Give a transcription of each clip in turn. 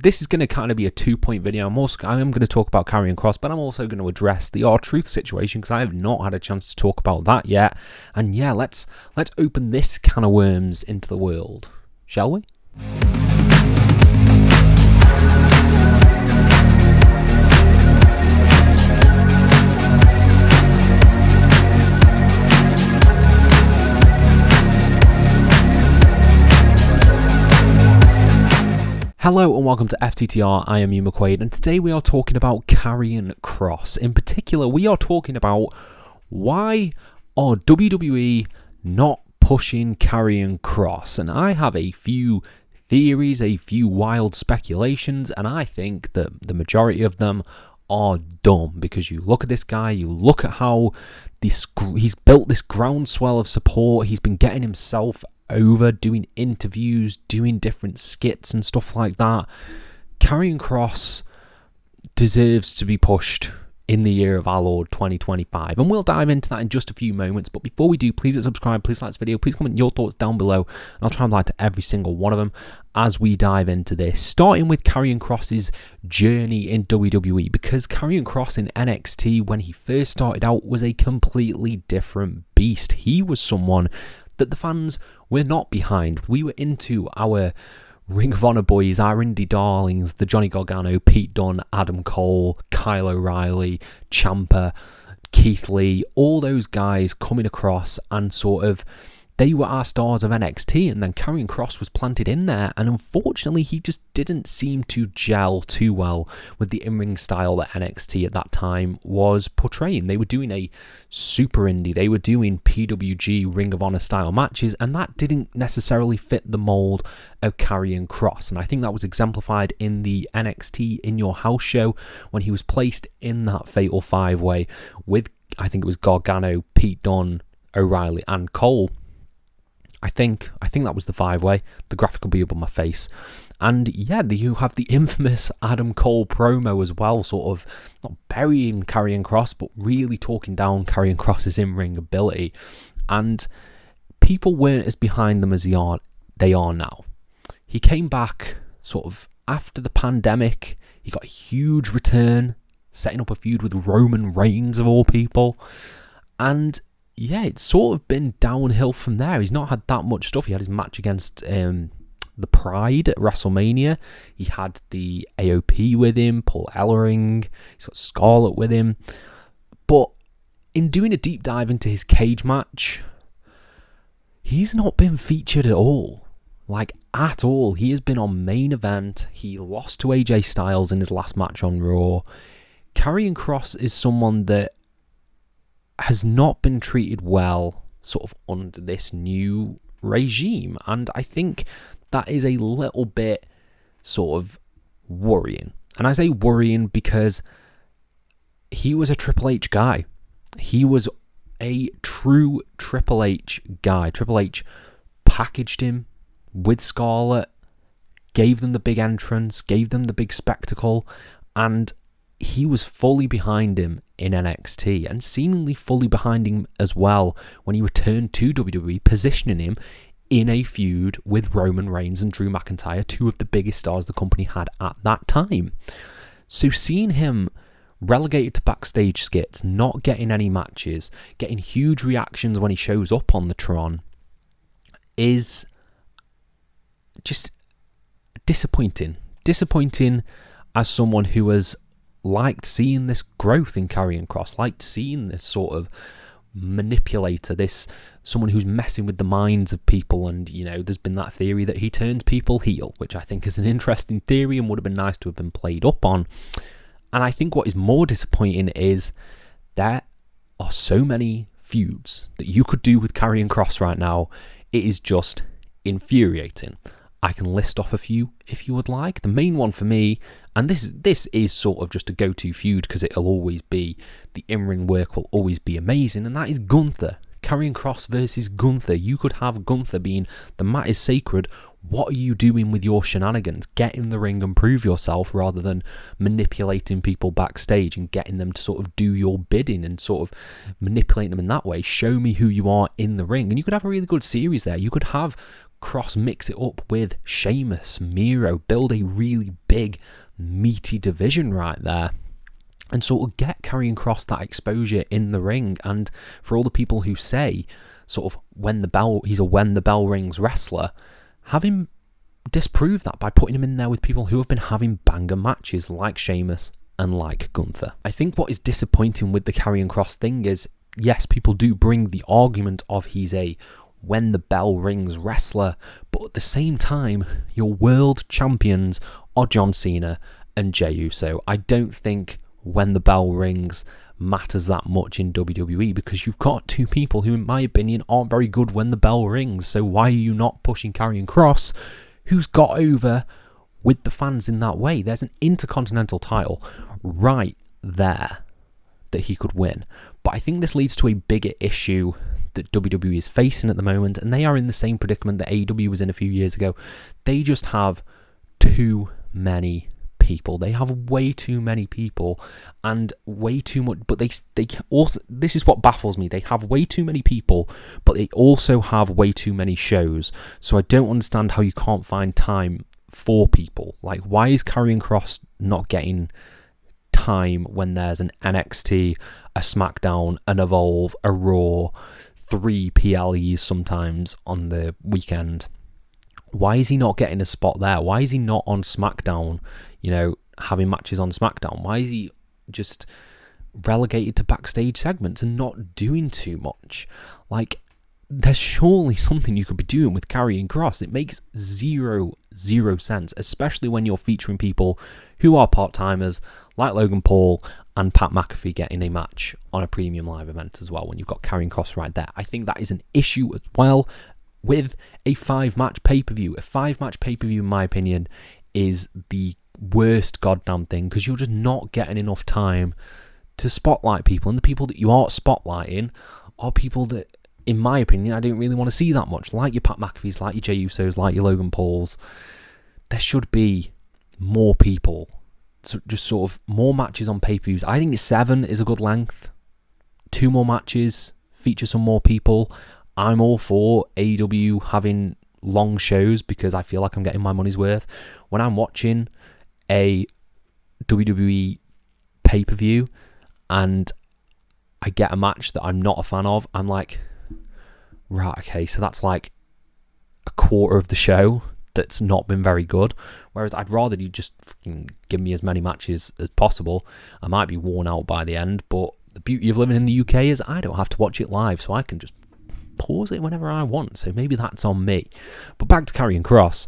this is going to kind of be a 2-point video. I am going to talk about Karrion Kross, but I'm also going to address the R-Truth situation because I have not had a chance to talk about that yet. And yeah, let's open this can of worms into the world, shall we? Hello and welcome to FTTR, I am Hugh McQuaid, and today we are talking about Karrion Kross. In particular, we are talking about why are WWE not pushing Karrion Kross, and I have a few theories, a few wild speculations, and I think that the majority of them are dumb, because you look at this guy, you look at how he's built this groundswell of support, he's been getting himself over, doing interviews, doing different skits and stuff like that. Karrion Kross deserves to be pushed in the year of our Lord 2025, and we'll dive into that in just a few moments. But before we do, please hit subscribe, please like this video, please comment your thoughts down below, and I'll try and reply to every single one of them as we dive into this, starting with Karrion Kross's journey in WWE, because Karrion Kross in NXT, when he first started out, was a completely different beast. He was someone that the fans were not behind. We were into our Ring of Honor boys, our indie darlings, the Johnny Gargano, Pete Dunne, Adam Cole, Kyle O'Reilly, Ciampa, Keith Lee, all those guys coming across, and sort of they were our stars of NXT, and then Karrion Kross was planted in there, and unfortunately he just didn't seem to gel too well with the in-ring style that NXT at that time was portraying. They were doing a super indie, they were doing PWG Ring of Honor style matches, and that didn't necessarily fit the mold of Karrion Kross, and I think that was exemplified in the NXT In Your House show when he was placed in that Fatal 5-Way with, I think it was Gargano, Pete Dunne, O'Reilly and Cole. I think that was the 5-way. The graphic will be up on my face. And yeah, you have the infamous Adam Cole promo as well, sort of not burying Karrion Kross, but really talking down Karrion Kross's in-ring ability. And people weren't as behind them as they are now. He came back sort of after the pandemic. He got a huge return, setting up a feud with Roman Reigns of all people. And yeah, it's sort of been downhill from there. He's not had that much stuff. He had his match against the Pride at WrestleMania. He had the AOP with him, Paul Ellering. He's got Scarlett with him. But in doing a deep dive into his cage match, he's not been featured at all. Like, at all. He has been on main event. He lost to AJ Styles in his last match on Raw. Karrion Kross is someone that has not been treated well sort of under this new regime, and I think that is a little bit sort of worrying. And I say worrying because he was a Triple H guy. He was a true Triple H guy. Triple H packaged him with Scarlett, gave them the big entrance, gave them the big spectacle, and he was fully behind him in NXT, and seemingly fully behind him as well when he returned to WWE, positioning him in a feud with Roman Reigns and Drew McIntyre, two of the biggest stars the company had at that time. So seeing him relegated to backstage skits, not getting any matches, getting huge reactions when he shows up on the Tron, is just disappointing. Disappointing as someone who has liked seeing this growth in Karrion Kross, liked seeing this sort of manipulator, this someone who's messing with the minds of people. And you know, there's been that theory that he turns people heel, which I think is an interesting theory and would have been nice to have been played up on. And I think what is more disappointing is there are so many feuds that you could do with Karrion Kross right now. It is just infuriating. I can list off a few if you would like. The main one for me, and this is sort of just a go-to feud because it'll always be, the in-ring work will always be amazing, and that is Gunther. Karrion Kross versus Gunther. You could have Gunther being, the mat is sacred. What are you doing with your shenanigans? Get in the ring and prove yourself rather than manipulating people backstage and getting them to sort of do your bidding and sort of manipulate them in that way. Show me who you are in the ring. And you could have a really good series there. You could have Kross mix it up with Sheamus, Miro, build a really big, meaty division right there, and sort of get Karrion Kross that exposure in the ring. And for all the people who say sort of he's a when the bell rings wrestler, have him disprove that by putting him in there with people who have been having banger matches like Sheamus and like Gunther. I think what is disappointing with the Karrion Kross thing is, yes, people do bring the argument of he's a when the bell rings wrestler, but at the same time, your world champions are John Cena and Jey Uso. I don't think when the bell rings matters that much in WWE, because you've got two people who, in my opinion, aren't very good when the bell rings. So why are you not pushing Karrion Kross, who's got over with the fans in that way? There's an Intercontinental title right there that he could win. But I think this leads to a bigger issue that WWE is facing at the moment, and they are in the same predicament that AEW was in a few years ago. They just have too many people. They have way too many people and way too much, but they also, this is what baffles me, they have way too many people, but they also have way too many shows. So I don't understand how you can't find time for people. Like, why is Karrion Kross not getting time when there's an NXT, a SmackDown, an Evolve, a Raw, 3 PLEs sometimes on the weekend? Why is he not getting a spot there? Why is he not on SmackDown, having matches on SmackDown? Why is he just relegated to backstage segments and not doing too much? Like, there's surely something you could be doing with Karrion Kross. It makes zero sense, especially when you're featuring people who are part-timers like Logan Paul and Pat McAfee getting a match on a premium live event as well, when you've got Karrion Kross right there. I think that is an issue as well with a 5-match pay-per-view. A 5-match pay-per-view, in my opinion, is the worst goddamn thing, because you're just not getting enough time to spotlight people, and the people that you are spotlighting are people that, in my opinion, I don't really want to see that much, like your Pat McAfees, like your Jey Usos, like your Logan Pauls. There should be more people, so just sort of more matches on pay-per-views. I think 7 is a good length. 2 more matches, feature some more people. I'm all for AEW having long shows because I feel like I'm getting my money's worth. When I'm watching a WWE pay-per-view and I get a match that I'm not a fan of, I'm like, right, okay, so that's like a quarter of the show that's not been very good. Whereas I'd rather you just fucking give me as many matches as possible. I might be worn out by the end, but the beauty of living in the UK is I don't have to watch it live, so I can just pause it whenever I want. So maybe that's on me. But back to Karrion Kross,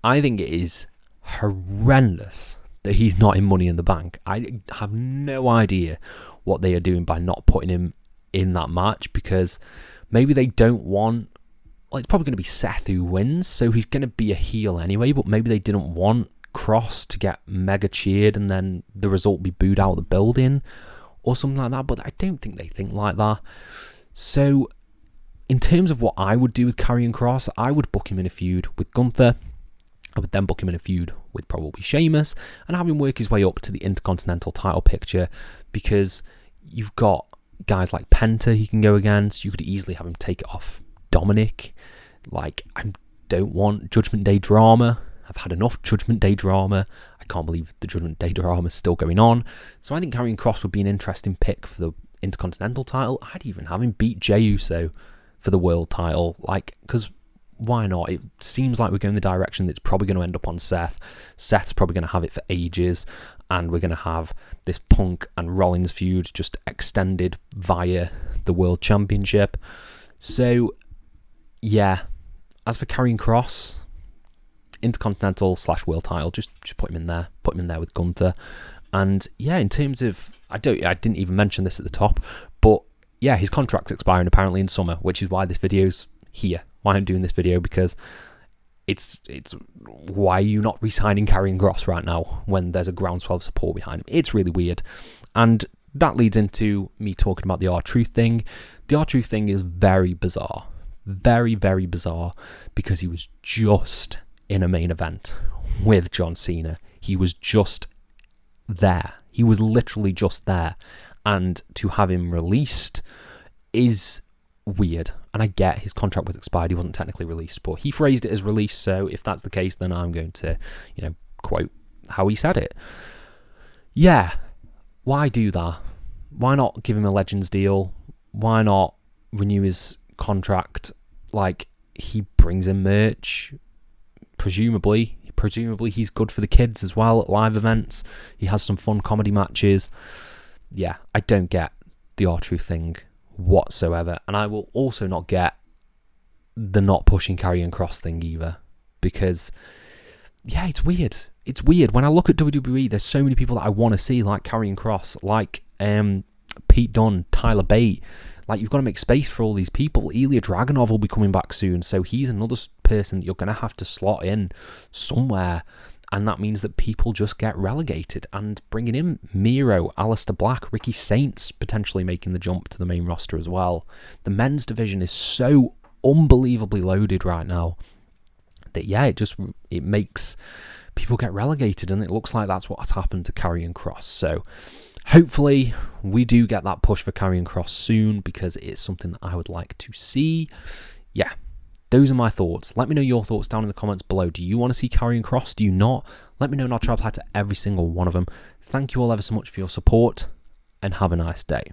I think it is horrendous that he's not in Money in the Bank. I have no idea what they are doing by not putting him in that match, because maybe they don't want, well, it's probably going to be Seth who wins, so he's going to be a heel anyway, but maybe they didn't want Kross to get mega cheered and then the result be booed out of the building or something like that, but I don't think they think like that. So in terms of what I would do with Karrion Kross, I would book him in a feud with Gunther. I would then book him in a feud with probably Sheamus and have him work his way up to the Intercontinental title picture, because you've got guys like Penta he can go against. You could easily have him take it off Dominic. Like, I don't want Judgment Day drama. I've had enough Judgment Day drama. I can't believe the Judgment Day drama is still going on. So I think Karrion Kross would be an interesting pick for the Intercontinental title. I'd even have him beat Jey Uso for the world title, like, because why not? It seems like we're going the direction that's probably going to end up on Seth. Seth's probably going to have it for ages, and we're going to have this Punk and Rollins feud just extended via the World Championship. So, yeah. As for Karrion Kross, Intercontinental / World title, just put him in there. Put him in there with Gunther. And yeah, in terms of, I didn't even mention this at the top, but yeah, his contract's expiring apparently in summer, which is why this video's here. Why I'm doing this video, because it's why are you not re-signing Karrion Kross right now when there's a groundswell of support behind him? It's really weird. And that leads into me talking about the R-Truth thing. The R-Truth thing is very bizarre. Very, very bizarre, because he was just in a main event with John Cena. He was just there. He was literally just there. And to have him released is weird. And I get his contract was expired, he wasn't technically released, but he phrased it as released, so if that's the case, then I'm going to, quote how he said it. Yeah, why do that? Why not give him a Legends deal? Why not renew his contract? Like, he brings in merch, presumably he's good for the kids as well at live events. He has some fun comedy matches. Yeah, I don't get the R-Truth thing whatsoever, and I will also not get the not pushing Karrion Kross thing either, because yeah, it's weird when I look at WWE. There's so many people that I want to see, like Karrion Kross, like Pete Dunne, Tyler Bate. Like, you've got to make space for all these people. Ilya Dragunov will be coming back soon, so he's another person that you're going to have to slot in somewhere, and that means that people just get relegated. And bringing in Miro, Aleister Black, Ricky Saints potentially making the jump to the main roster as well. The men's division is so unbelievably loaded right now that, yeah, it makes people get relegated, and it looks like that's what's happened to Karrion Kross. So hopefully we do get that push for Karrion Kross soon, because it's something that I would like to see. Yeah, those are my thoughts. Let me know your thoughts down in the comments below. Do you want to see Karrion Kross? Do you not? Let me know, and I'll try to reply to every single one of them. Thank you all ever so much for your support, and have a nice day.